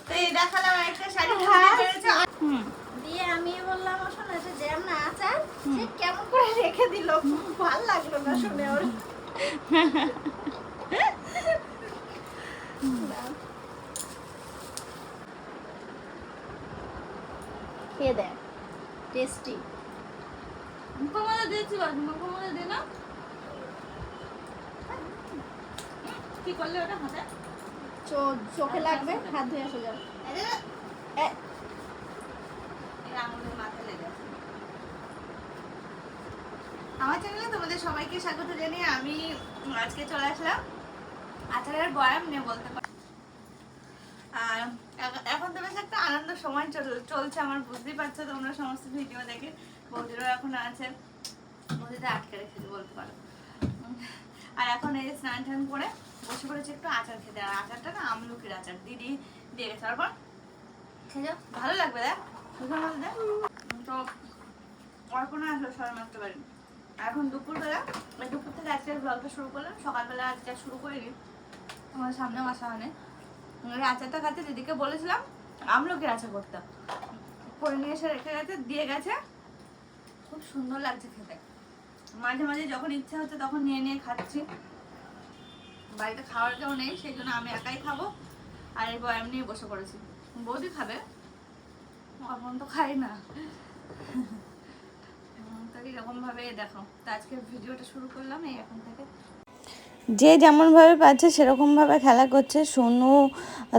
তো এই দেখালাম একটা শাড়ি দিয়ে আমি বললাম শোনো এটা জ্যাম না আচার সে কেমন করে রেখে দিল ভালো লাগলো না শুনে ওর খেয়ে দেখ টেস্টি মুখমা দিয়েছি বাস মুখমা দে না কি করলে ওটা হাতে চোখে লাগবে হাত ধুয়ে আসো যাও আমার চ্যানেলে তোমাদের সবাইকে স্বাগত জানিয়ে আমি আজকে চলে আসলাম আচারের বয়াম নিয়ে বলতে পারি। আর এখন তো বেশ একটা আনন্দ সময় চলছে আমার, বুঝতেই পারছো তোমরা সমস্ত ভিডিও দেখে। বৌদিরও এখন আছে, বৌদিটা আটকে রেখেছে বলতে পারো। আর এখন এই স্নান টান করে বসে পড়েছি একটু আচার খেতে। আর আচারটা না আমলকির আচার দিদি দিয়ে গেছে, তারপর খেয়ে ভালো লাগবে দেখ দেখ। তো অর্পণা আসলো সবাই মারতে পারি। এখন দুপুরবেলা দুপুর থেকে আজকে ব্লগটা শুরু করলাম, সকালবেলা আজকে শুরু করিনি, আমার সামনেও আসা হয়। আচারটা খাতে দিদিকে বলেছিলাম আমলকির আচার করতাম, করে নিয়ে এসে রেখে গেছে, দিয়ে গেছে। খুব সুন্দর লাগছে খেতে। মাঝে মাঝে যখন ইচ্ছা হচ্ছে তখন নিয়ে নিয়ে খাচ্ছি। বাড়িতে খাওয়ার কেউ নেই, সেই জন্য আমি একাই খাবো। আর এই বয়াম নিয়ে বসে পড়েছি, বৌদি খাবে, এখন তো খাই না। এরকম ভাবে দেখো। তো আজকে ভিডিওটা শুরু করলাম এই এখন থেকে। যে যেমনভাবে পাচ্ছে সেরকমভাবে খেলা করছে। সোনু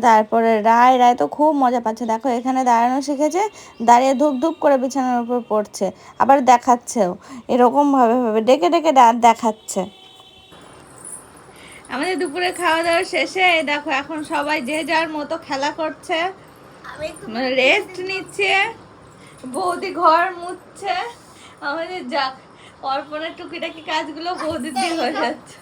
তারপরে রায় তো খুব মজা পাচ্ছে। দেখো এখানে দাঁড়ানো শিখেছে, দাঁড়িয়ে ধূপ ধূপ করে বিছানার উপর পড়ছে, আবার দেখাচ্ছেও এরকমভাবে ডেকে ডেকে দেখাচ্ছে। আমাদের দুপুরে খাওয়া দাওয়া শেষে দেখো এখন সবাই যে যার মতো খেলা করছে, রেস্ট নিচ্ছে। বৌদি ঘর মুছছে, আমাদের যাক অর্পণের টুকিটাকি কাজগুলো বৌদির দিয়ে হয়ে যাচ্ছে।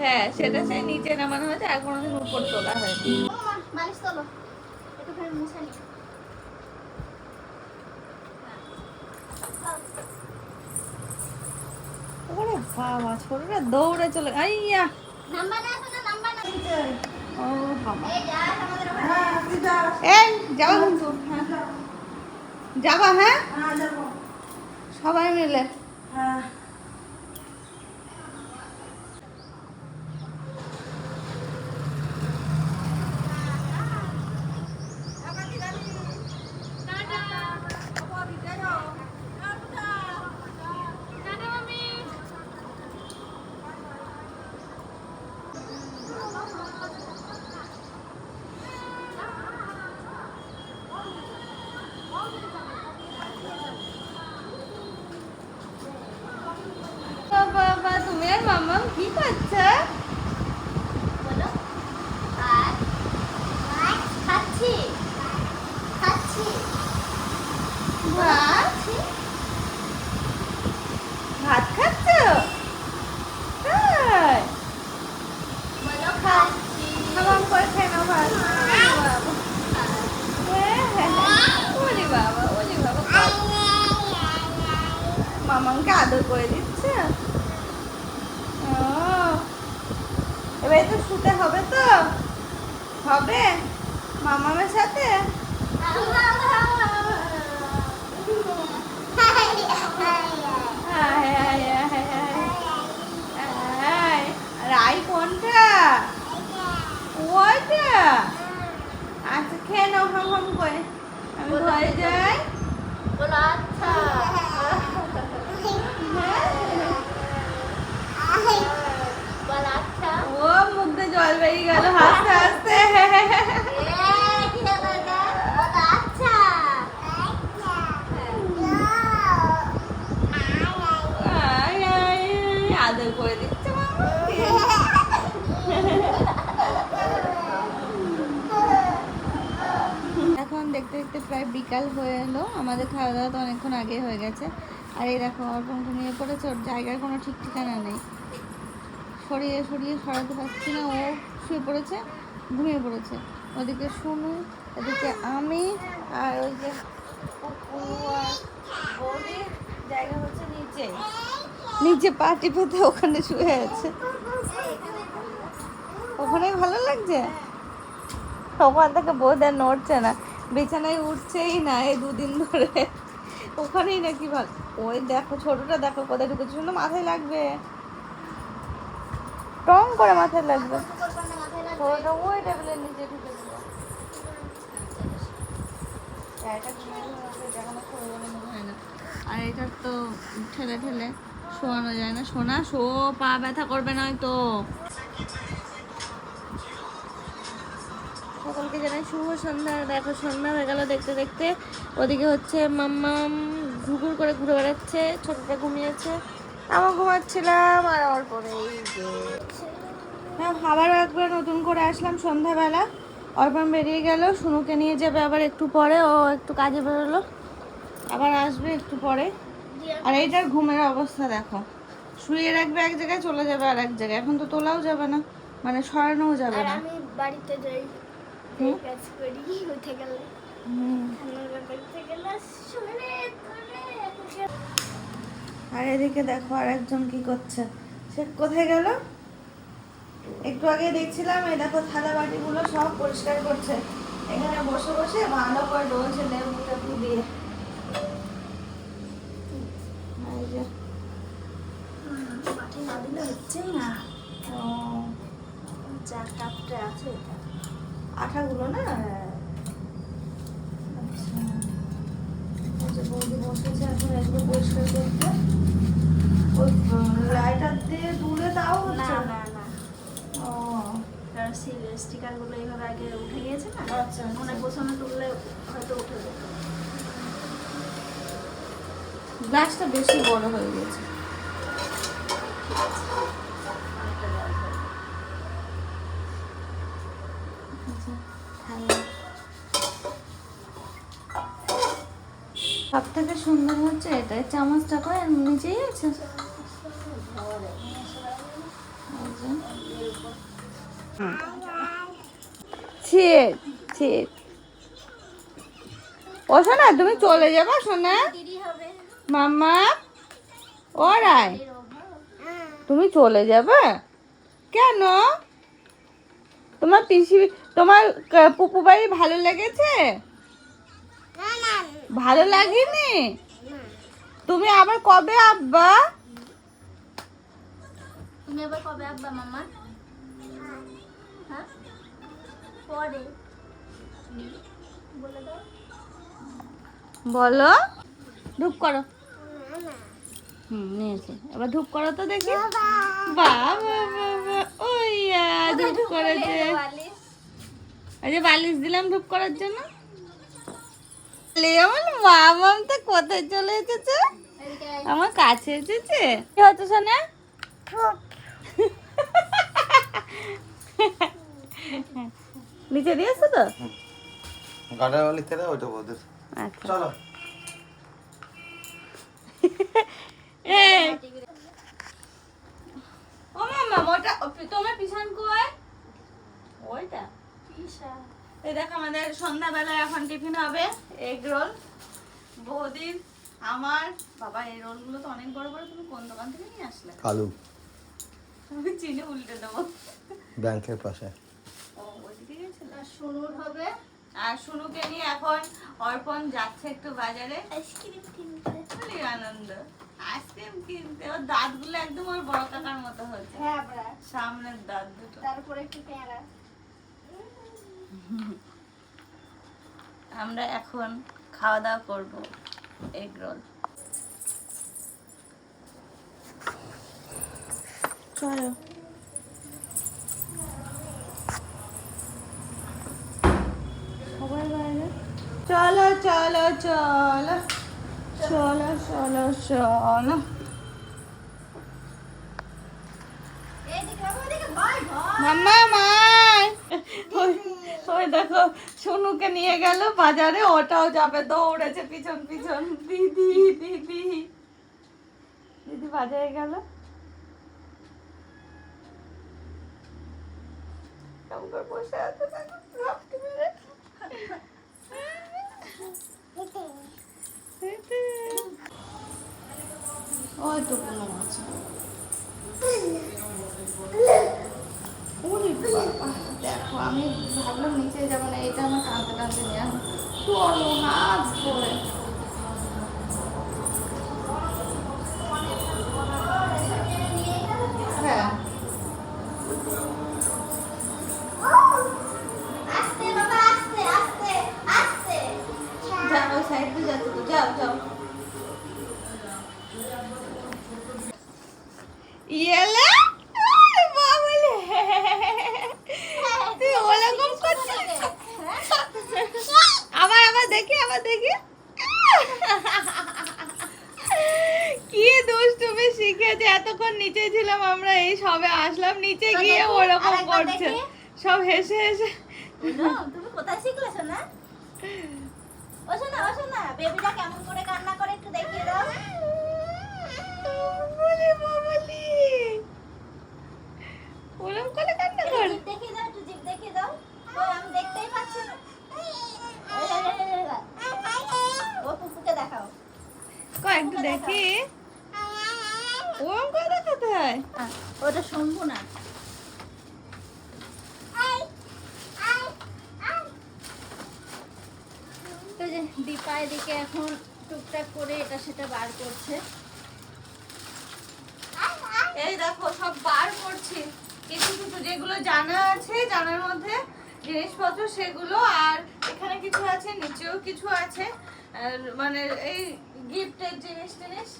হ্যাঁ সেটা সেই নিচে নামানো হয়েছে, আর কোনোদিন উপর তোলা হয়নি। ওরে বাবা ছোটরা দৌড়ে চলে আইয়া। ও বাবা এই যাবা কিন্তু যাবা? হ্যাঁ সবাই মিলে। বাবা তুমি আর মামা কি করছো? ভাত খাচ্ছ? খাবাম করে খেয়ে নাও ভাত। ওলি বাবা ওলি বাবা, মামাকে আদর করে দিচ্ছে। এবার তো শুতে হবে, তো হবে মামামের সাথে। রাই কোনটা? ওইটা? আচ্ছা খেয়ে নাও হাম হাম করে, আমি ঘরে যাই। আচ্ছা ও মুখে জল বেরিয়ে গেল হাসতে হাসতে। আদর করে দিচ্ছে এখন দেখতে দেখতে প্রায় বিকাল হয়ে এলো। আমাদের খাওয়া দাওয়া তো অনেকক্ষণ আগে হয়ে গেছে। আর এই দেখো অর্পণ ঘুমিয়ে পড়েছে, ওর জায়গার কোনো ঠিক ঠিকানা নেই। সরিয়ে সরিয়ে সরাতে পারছি না, ও শুয়ে পড়েছে, ঘুমিয়ে পড়েছে। ওদিকে শুনু, ওদিকে আমি, আর ওই যে বৌদির জায়গা হচ্ছে নিচে, নিচে পা টিপেতে ওখানে শুয়ে আছে। ওখানেই ভালো লাগছে? ওখান থেকে বোধ আর নড়ছে না, বিছানায় উঠছেই না এই দুদিন ধরে। ওখানেই নাকি ভালো। ওই দেখো ছোটটা দেখো কোথায় ঢুকেছে, শুনে মাথায় লাগবে, টং করে মাথায় লাগবে। ছোটটা ওই টেবিলের নিচে ঢুকে দিল। আর এটার তো ঠেলে ঠেলে শোয়ানো যায় না। শোনা শো, পা ব্যথা করবে নয়তো। সকলকে জানাই শুভ সন্ধ্যা। দেখো সন্ধ্যা হয়ে গেল দেখতে দেখতে। ওদিকে হচ্ছে মাম্মাম ঘুরঘুর করে ঘুরে বেড়াচ্ছে, ছোটটা ঘুমিয়েছে, আমার ঘুমাচ্ছিলাম। আর অল্প এই যে আবার একবার নতুন করে আসলাম সন্ধ্যাবেলা। অর্পণ বেরিয়ে গেল, শুনুকে নিয়ে যাবে আবার একটু পরে, ও একটু কাজে বেরোলো, আবার আসবে একটু পরে। আর এইটার ঘুমের অবস্থা দেখো, শুয়ে রাখবে এক জায়গায়, চলে যাবে আর এক জায়গায়। এখন তো তোলাও যাবে না, মানে সরানোও যাবে না। আমি বাড়িতে যাই, কাজ করি, উঠে গেলে বাড়িতে গেলে আর এদিকে দেখো আর একজন কি করছে, সে কোথায় গেল? একটু আগে দেখছিলাম, এই দেখো থালা বাটিগুলো সব পরিষ্কার করছে, এখানে বসে বসে ভালো করে ডলছে লেবু টেবু দিয়ে। এই যে মাটি না দিলে হচ্ছেই না। ও, চা কাপটা আছে এটা, আঠাগুলো না? আচ্ছা, এই যে বৌদি বসেছে এখন এগুলো পরিষ্কার করতে। ওই লাইটার দিয়ে তুলে তাও না হচ্ছে না না, ও কারণ স্টিকার গুলো এইভাবে আগে উঠে গিয়েছে না, আচ্ছা, মনে গোছানো তুললে হয়তো উঠে যেত। গ্লাসটা বেশি বড় হয়ে গেছে। সব থেকে সুন্দর হচ্ছে এটা, চামচটা কয় আর নিচেই আছে। ছিট ছিট। ও সোনা তুমি চলে যাবা সোনা? দেরি হবে। মাম্মা ও রায়, তুমি চলে যাবে কেন? তোমার পিসি, তোমার পুপু বাড়ি ভালো লেগেছে? ভালো লাগেনি? তুমি আবার কবে আব্বা? তুমি আবার কবে আব্বা মামা? হ্যাঁ পরে বলে দাও। বলো, ধূপ করো। নিয়েছে, এবার ধূপ করো তো দেখি। বাবা ওইয়া ধূপ করেছে। এই যে বালিশ দিলাম ধূপ করার জন্য। আমার মামাম তো কোথায় চলে এসেছে? আমার কাছে এসেছে। কি হচ্ছে সোনা? নিচে দিয়েছো তো? গাড়ার বালি খেলে ওইটা বলতে। আচ্ছা চলো। এই ও মামা ওটা তোমার পিছন কই? ওইটা পিসা এই দেখো আমাদের সন্ধ্যাবেলায় এখন টিফিন হবে এগ রোল। বৌদির, আমার। বাবা এই রোলগুলো তো অনেক বড় বড়, তুমি কোন দোকান থেকে নিয়ে আসলে? কালু আমি চিনি উল্টে দেবো। ব্যাংকের পাশে। ও ওইদিকে গেছিল। শুনুর হবে আর শুনুকে নিয়ে এখন অর্পণ যাচ্ছে একটু বাজারে। আইসক্রিম কিনতে। খুবই আনন্দ, আইসক্রিম কিনতে। ওর দাঁতগুলো একদম ওর বড় কাকার মতো হচ্ছে, হ্যাঁ ব্রা, সামনের দাঁত দুটো। তারপরে একটু পেয়ারা। আমরা এখন খাওয়া দাওয়া করবো এগ রোল। চলো সবাই বাইরে, চলো চলো চলো চলো চলো চলো। এইদিকে বাবা, ওইদিকে ভাই ভাই। মাম্মা মাই, ওই দেখো সোনুকে নিয়ে গেল বাজারে, ওটাও যাবে, দৌড়েছে পিছন পিছন। দিদি দিদি দিদি বাজারে গেল। কেমন করে বসে আছে দেখো, লাফটি মেরে। ওই তো কোনো আছে। ওরে বাবা, দেখো আমি ভাবলাম নিচে যাবো না, এটা আমার টানতে টানতে নিয়ে আসবো। চলো হাত ধরে। হ্যাঁ আস্তে বাবা, আস্তে আস্তে আস্তে। যাও, ওই সাইড দিয়ে যাচ্ছে তো, যাও যাও। ইয়েলে বাবলে, তুই ওরকম করছিস? আবার আবার দেখি, আবার দেখি। কি দুষ্টুমি শিখেছে, এতক্ষণ নিচে ছিলাম আমরা, এই সবে আসলাম, নিচে গিয়ে ওরকম আরেকবার করছে, দেখি। সব হেসে হেসে। তুমি কোথায় শিখলে শোনা? ও শোনা, ও শোনা, বেবিটা কেমন করে কান্না করে একটু দেখিয়ে দাও। বলি বাবলি, ওরকম করে কান্না একটু কর। জিভ দেখিয়ে দাও, একটু জিভ দেখিয়ে দাও। ও আমি দেখতেই পাচ্ছি না। ও পুপুকে দেখাও। কয়েকটু দেখি, ওরকম করে দেখাতে হয়। ওটা শম্ভু না। তো যে দীপা এদিকে এখন টুকটাক করে এটা সেটা বার করছে। এই দেখো সব বার করছি, কিছু কিছু যেগুলো জানা আছে, জানার মধ্যে জিনিসপত্র সেগুলো, আর এখানে কিছু আছে, নিচেও কিছু আছে, মানে এই গিফটের জিনিস টিনিস।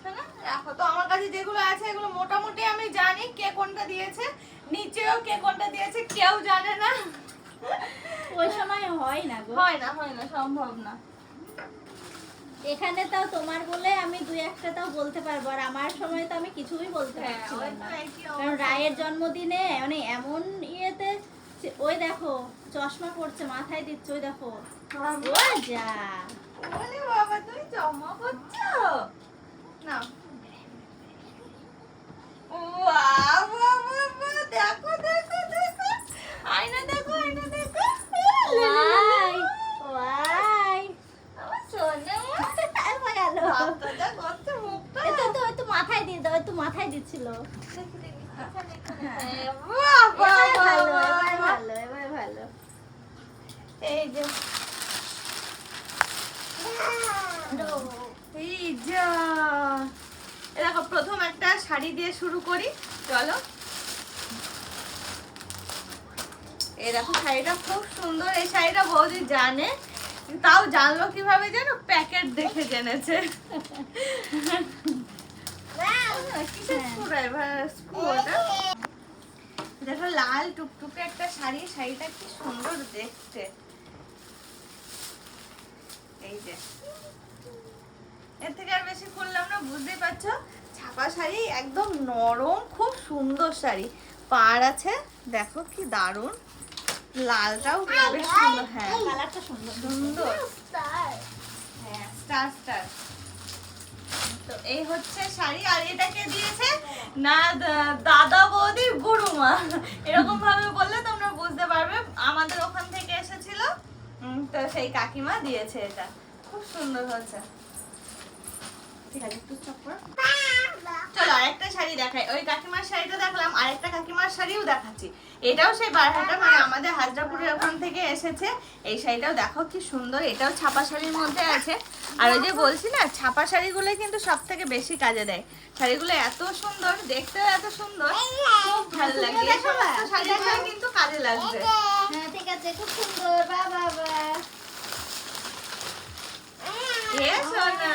শোনো, রাখো তো, আমার কাছে যেগুলো আছে এগুলো মোটামুটি আমি জানি কে কোনটা দিয়েছে, নিচেও কে কোনটা দিয়েছে কেউ জানে না। ওই সময় হয় না গো। হয় না, হয় না, সম্ভব না। এখানে তাও তোমার বলে আমি দুই একটা তাও বলতে পারবো, আর আমার সময় তো আমি কিছুই বলতে হ্যাঁ, পারছি ওই না। তো একই কারণ অবস্থা। রায়ের জন্মদিনে মানে এমন ইয়েতে ওই দেখো চশমা পড়ছে, মাথায় দিচ্ছে, ওই দেখো। ও যা, ওরে বাবা, তুমি জমা করছো না? বাহ, বাহ, বাহ, বাহ, দেখো দেখো দেখো, আয়না দেখো, আয়না দেখো। ওয়াই ওয়াই আমার সোনা, তারপর গেল। হাতটা যা করছে মুখটা। একটু মাথায় দিয়ে দাও, একটু মাথায় দিচ্ছিল। দেখি, দেখি, এখানে, এখানে। বাহ, বাহ, এবারে বাহ, ভালো, বাহ, এবারে বাহ। ভালো, এবারে ভালো। এই যে, এই যা, এ দেখো প্রথম একটা শাড়ি দিয়ে শুরু করি, চলো। এই দেখো শাড়িটা খুব সুন্দর, এই শাড়িটা বৌদি জানে, তাও জানলো কিভাবে জানো, প্যাকেট দেখে জেনেছে। কিসের স্ক্রু ওটা? দেখো লাল টুকটুকে একটা শাড়ি, শাড়িটা কি সুন্দর দেখতে। এই যে, এর থেকে আর বেশি খুললাম না, বুঝতেই পারছো, ছাপা শাড়ি, একদম নরম, খুব সুন্দর শাড়ি, পাড় আছে, দেখো কি দারুণ, লালটাও বেশ সুন্দর। হ্যাঁ, কালারটা সুন্দর সুন্দর, হ্যাঁ, স্টার স্টার। তো এই হচ্ছে শাড়ি, আর এটাকে দিয়েছে না দাদা বৌদির গুরুমা, এরকম ভাবে বললে তোমরা বুঝতে পারবে, আমাদের ওখান থেকে এসেছিল, তো সেই কাকিমা দিয়েছে, এটা খুব সুন্দর হচ্ছে। ঠিক আছে, একটু চপ করো। চলো আরেকটা শাড়ি দেখাই, ওই কাকিমার শাড়িটা দেখলাম, আরেকটা কাকিমার শাড়িও দেখাচ্ছি, এটাও সেই বারহাটা, মানে আমাদের হাজরাপুরের ওখান থেকে এসেছে। এই শাড়িটাও দেখো কি সুন্দর, এটাও ছাপা শাড়ির মধ্যে আছে। আর ওই যে বলছি না, ছাপা শাড়িগুলো কিন্তু সব থেকে বেশি কাজে দেয়, শাড়িগুলো এত সুন্দর, দেখতেও এত সুন্দর, খুব ভালো লাগে, এই সমস্ত শাড়িগুলো কিন্তু কাজে লাগবে। হ্যাঁ ঠিক আছে, খুব সুন্দর। বাহ বাহ বাহ। এ সোনা,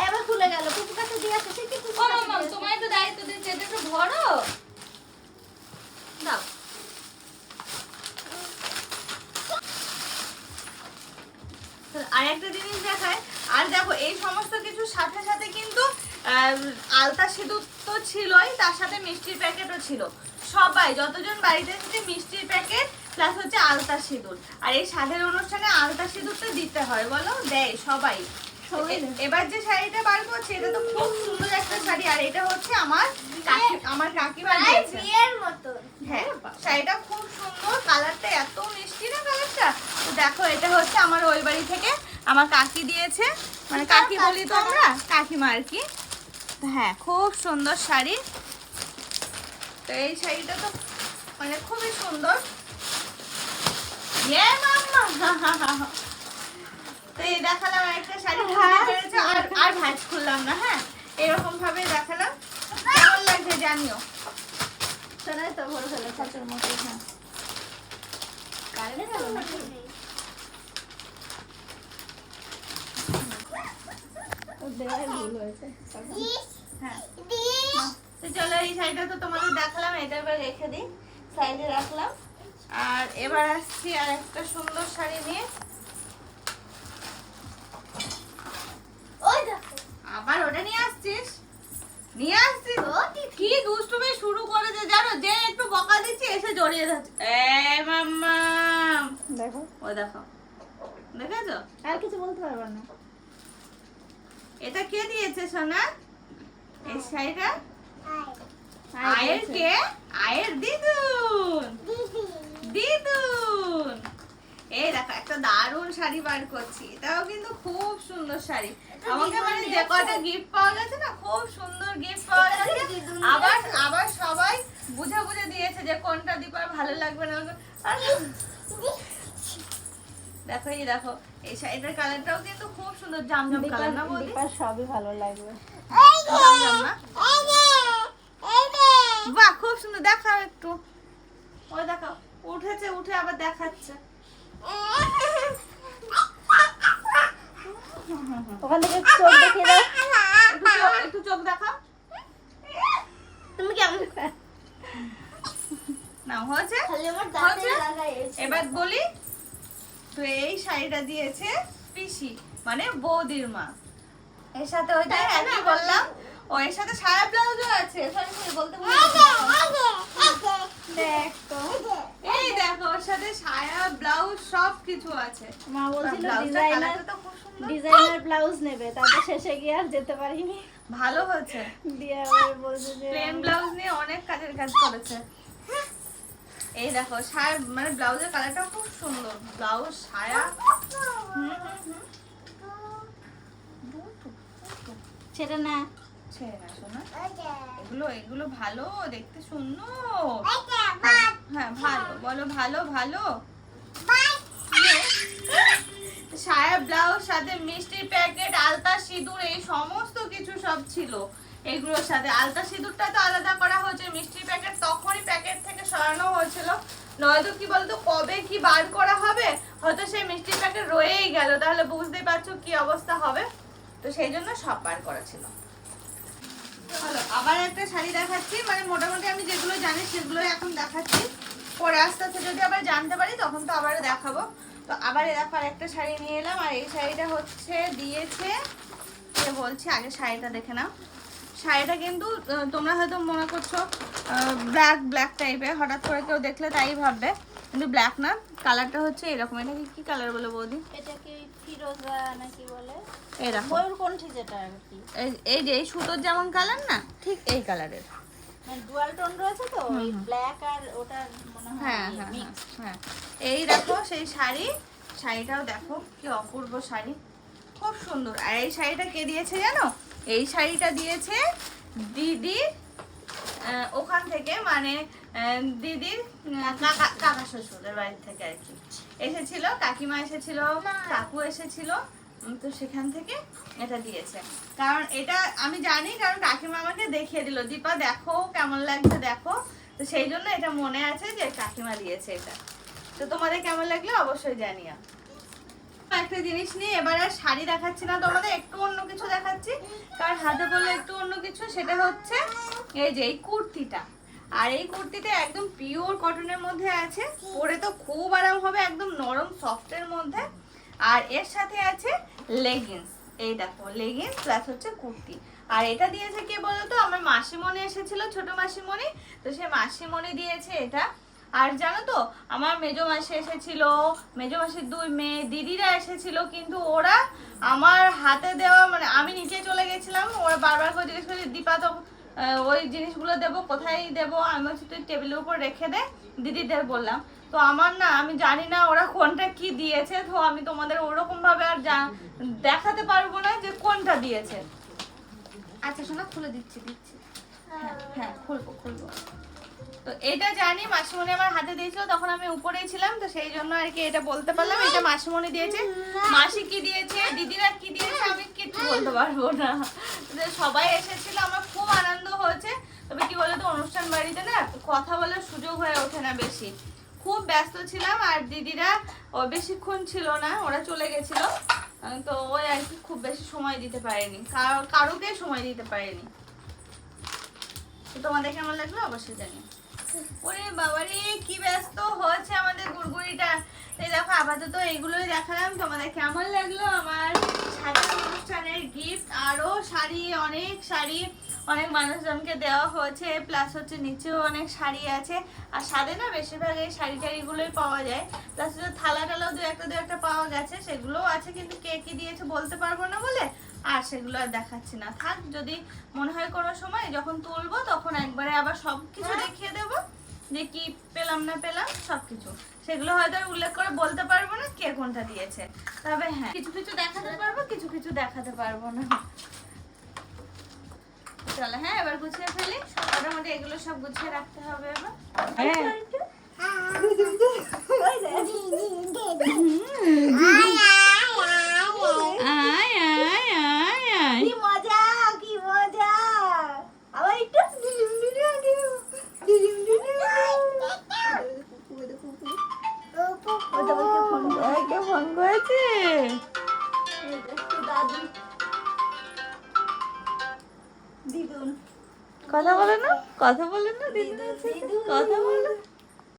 এবার খুলে গেল, পুপু কাছে দিয়ে আসো, সে কি পুপু ও কাছে মামা, দিয়ে আসো? তোমায় তো দায়িত্ব দিচ্ছে, এটা একটু ধরো, দাও। আর একটা জিনিস দেখায়, আর দেখো এই সমস্ত কিছুর সাথে সাথে কিন্তু আলতা সিঁদুর তো ছিলই, তার সাথে মিষ্টির প্যাকেটও ছিল, সবাই যতজন বাড়িতে এসেছে মিষ্টির প্যাকেট প্লাস হচ্ছে আলতা সিঁদুর, আর এই সাধের অনুষ্ঠানে আলতা সিঁদুরটা দিতে হয়, বলো, দেয় সবাই। এবার যে শাড়িটা বার করছে, এটা তো খুব সুন্দর একটা শাড়ি, আর এটা হচ্ছে আমার কাকিমা দিয়েছে। বিয়ের মতো। হ্যাঁ, শাড়িটা খুব সুন্দর, কালারটা এত মিষ্টি না কালারটা। তো দেখো, এটা হচ্ছে আমার ওই বাড়ি থেকে আমার কাকি দিয়েছে, মানে কাকি বলি তো আমরা, কাকিমা আর কি। হ্যাঁ, খুব সুন্দর শাড়ি, তো এই শাড়িটা তো মানে খুবই সুন্দর। ইয়ে মাম্মা, তো এই দেখালাম একটা শাড়ি, বুঝতে পেরেছো? আর ভাঁজ খুললাম না, হ্যাঁ এরকম ভাবে দেখালাম। কেমন লাগছে জানিও। শোনাই তো ভরে ফেলে চাচুর মতো। হ্যাঁ কারেন্ট গেল নাকি? ও দেওয়াই ভুল হয়েছে। হ্যাঁ তো চলো, এই শাড়িটা তো তোমাদের দেখালাম, এটা এবার রেখে দিই, সাইডে রাখলাম। আর এবার আসছি আর একটা সুন্দর শাড়ি নিয়ে। ওই দেখো আবার ওটা নিয়ে আসছিস? নিয়ে আসছিস? কি দুষ্টুমি শুরু করেছে জানো, যে একটু বকা দিচ্ছি এসে জড়িয়ে যাচ্ছে। এই মাম্মা, দেখো, ও দেখো, দেখেছো? আর কিছু বলতে পারবো না। এটা কে দিয়েছে সোনা? এই শাড়িটা আয়ের আয়ের কে? আয়ের দিদুন। দিদুন, এই দেখো একটা দারুণ শাড়ি বার করছি, এটাও কিন্তু খুব সুন্দর শাড়ি। আমাকে মানে যে কটা গিফট পাওয়া গেছে না, খুব সুন্দর গিফট পাওয়া গেছে। আবার সবাই বুঝে বুঝে দিয়েছে যে কোনটা দীপার ভালো লাগবে না। আর দেখো, এই দেখো এই শাড়িটার কালারটাও কিন্তু খুব সুন্দর, জামজাম কালার না বৌদি? দীপার সবই ভালো লাগবে। জামজাম না? বাহ খুব সুন্দর, দেখাও একটু। ওই দেখাও, উঠেছে, উঠে আবার দেখাচ্ছে। ওখান থেকে চোখ দেখিয়ে দাও। একটু চোখ দেখাও। তুমি কেমন না হয়েছে? খালি আমার দাঁতে হয়েছে? লাগাইছে। এবার বলি, তো এই শাড়িটা দিয়েছে পিসি, মানে বৌদির মা। এর সাথে ওই যে একই বললাম, ও এর সাথে সায়া ব্লাউজও আছে। সরি বলতে ভুলে গেছি। দেখ তো, এই দেখো ওর সাথে সায়া ব্লাউজ সব কিছু আছে। মা বলছিল ব্লাউজটার ডিজাইনার কালারটা তো খুব সুন্দর। ডিজাইনার ব্লাউজ নেবে, তারপর শেষে গিয়ে আর যেতে পারিনি। ভালো হয়েছে, দিয়ে আবার বলছে যে প্লেন ব্লাউজ নিয়ে অনেক কাজের কাজ করেছে। এই দেখো সায়া, মানে ব্লাউজের কালারটা খুব সুন্দর, ব্লাউজ সায়া। সেটা না, ছেড়ে না শোনা, এগুলো ভালো দেখতে, সুন্দর। হ্যাঁ ভালো, বলো ভালো ভালো। সায়া ব্লাউজ সাথে মিষ্টির প্যাকেট, আলতা সিঁদুর, এই সমস্ত কিছু সব ছিল এগুলোর সাথে। আলতা সিঁদুরটা তো আলাদা করা হয়েছে, মিষ্টির প্যাকেট তখনই প্যাকেট থেকে সরানো হয়েছিল, নয়তো কি বলতো কবে কি বার করা হবে, হয়তো সেই মিষ্টির প্যাকেট রয়েই গেল, তাহলে বুঝতেই পারছো কি অবস্থা হবে। তো সেই জন্য সব বার করা ছিল। চলো আবার একটা শাড়ি দেখাচ্ছি, মানে মোটামুটি আমি যেগুলো জানি সেগুলো এখন দেখাচ্ছি, পরে আস্তে আস্তে যদি আবার জানতে পারি তখন তো আবার দেখাবো। তো আবার দেখো একটা শাড়ি নিয়ে এলাম, আর এই শাড়িটা হচ্ছে দিয়েছে কে বলছি, আগে শাড়িটা দেখে নাও। শাড়িটা কিন্তু তোমরা হয়তো মনে করছো ব্ল্যাক টাইপের, হঠাৎ করে কেউ দেখলে তাই ভাববে, কিন্তু ব্ল্যাক না, কালারটা হচ্ছে এরকম। এটা কি কালার বলে বৌদি? এটা কি ফিরোজা নাকি বলে, এই দেখো, ময়ূরকণ্ঠী যেটা আর কি, এই যে এই সুতোর যেমন কালার না, ঠিক এই কালারের। মানে ডুয়াল টোন রয়েছে তো, ওই ব্ল্যাক আর ওটার মনে হয় হ্যাঁ হ্যাঁ হ্যাঁ হ্যাঁ, এই দেখো সেই শাড়ি, শাড়িটাও দেখো কি অপূর্ব শাড়ি, খুব সুন্দর। আর এই শাড়িটা কে দিয়েছে জানো? এই শাড়িটা দিয়েছে দিদির ওখান থেকে, মানে দিদির কাকা শ্বশুরের বাড়ি থেকে আর কি এসেছিল, কাকিমা এসেছিল, কাকু এসেছিল, তো সেখান থেকে এটা দিয়েছে। কারণ এটা আমি জানি, কারণ কাকিমা আমাকে দেখিয়ে দিল, দীপা দেখো কেমন লাগছে দেখো, তো সেই জন্য এটা মনে আছে যে কাকিমা দিয়েছে এটা। তো তোমাদের কেমন লাগলো অবশ্যই জানিও। একটা জিনিস নিয়ে এবার আর শাড়ি দেখাচ্ছি না তোমাদের, একটু অন্য কিছু দেখাচ্ছি, কারণ হাতে পড়লে একটু অন্য কিছু। সেটা হচ্ছে এই যে এই কুর্তিটা, আর এই কুর্তিটা একদম পিওর কটনের মধ্যে আছে, পরে তো খুব আরাম হবে, একদম নরম সফটের মধ্যে। আর এর সাথে আছে লেগিংস, এই দেখো লেগিংস প্লাস হচ্ছে কুর্তি। আর এটা দিয়েছে কে বলতো? আমার মাসিমণি এসেছিল, ছোট মাসিমণি, তো সে মাসিমণি দিয়েছে এটা। আর জানো তো আমার মেজো মাসি এসেছিল, মেজো মাসির 2 মেয়ে, দিদিরা এসেছিল, কিন্তু ওরা আমার হাতে দেওয়া, মানে আমি নিচে চলে গেছিলাম, ওরা বারবার করে জিজ্ঞেস করছে দীপা তো ওই জিনিসগুলো দেবো, কোথায় দেবো? আমি বলছি তুই টেবিলের উপর রেখে দে, দিদিদের বললাম। তো আমার না, আমি জানি না ওরা কোনটা কি দিয়েছে, তো আমি তোমাদের ওরকম ভাবে আর দেখাতে পারবো না যে কোনটা দিয়েছে। আচ্ছা শোনা, খুলে দিচ্ছি হ্যাঁ হ্যাঁ খুলবো। তো এটা জানি মাসিমণি আমার হাতে দিয়েছিল, তখন আমি উপরেই ছিলাম, তো সেই জন্য আর কি এটা বলতে পারলাম। এটা মাসিমণি দিয়েছে, মাসি কি দিয়েছে, দিদিরা কি দিয়েছে আমি কিচ্ছু বলতে পারবো না। তো সবাই এসেছিল, আমার খুব আনন্দ হয়েছে। তবে কি বলতো, অনুষ্ঠান বাড়িতে না কথা বলার সুযোগ হয়ে ওঠে না বেশি, খুব ব্যস্ত ছিলাম। আর দিদিরা বেশিক্ষণ ছিল না, ওরা চলে গেছিল, তো ওই আর কি খুব বেশি সময় দিতে পারেনি, কারোকে সময় দিতে পারেনি। তো তোমাদের কেমন লাগলো অবশ্যই জানি। ওরে বাবারে কি ব্যস্ত হয়েছে আমাদের গুড়গুড়িটা। এই দেখো আপাতত এইগুলোই দেখালাম। তোমাদের কেমন লাগলো আমার সাজানো অনুষ্ঠানের গিফট? আরো শাড়ি, অনেক শাড়ি অনেক মানুষজনকে দেওয়া হয়েছে, প্লাস হচ্ছে নিচেও অনেক শাড়ি আছে। আর সাদে না বেশিরভাগ এই শাড়ি টাড়িগুলোই পাওয়া যায়, প্লাস হচ্ছে থালা টালাও দু একটা পাওয়া গেছে, সেগুলোও আছে, কিন্তু কে কি দিয়েছে বলতে পারবো না বলে আর সেগুলো আর দেখাচ্ছি না। থাক, যদি মনে হয় কোনো সময় যখন তুলবো তখন একবারে আবার সব কিছু দেখিয়ে দেবো, যে কি পেলাম না পেলাম সবকিছু। সেগুলো হয়তো আর উল্লেখ করে বলতে পারবো না কে কোনটা দিয়েছে, তবে হ্যাঁ কিছু কিছু দেখাতে পারবো, কিছু কিছু দেখাতে পারবো না। চলো হ্যাঁ এবার গুছিয়ে ফেলি, মোটামুটি এগুলো সব গুছিয়ে রাখতে হবে এবার। কি মজা, কি মজা। আবার একটু ফোন করেছে দাদু দিদুন কথা বলে না, কথা বলে না, দিদি কথা বলে।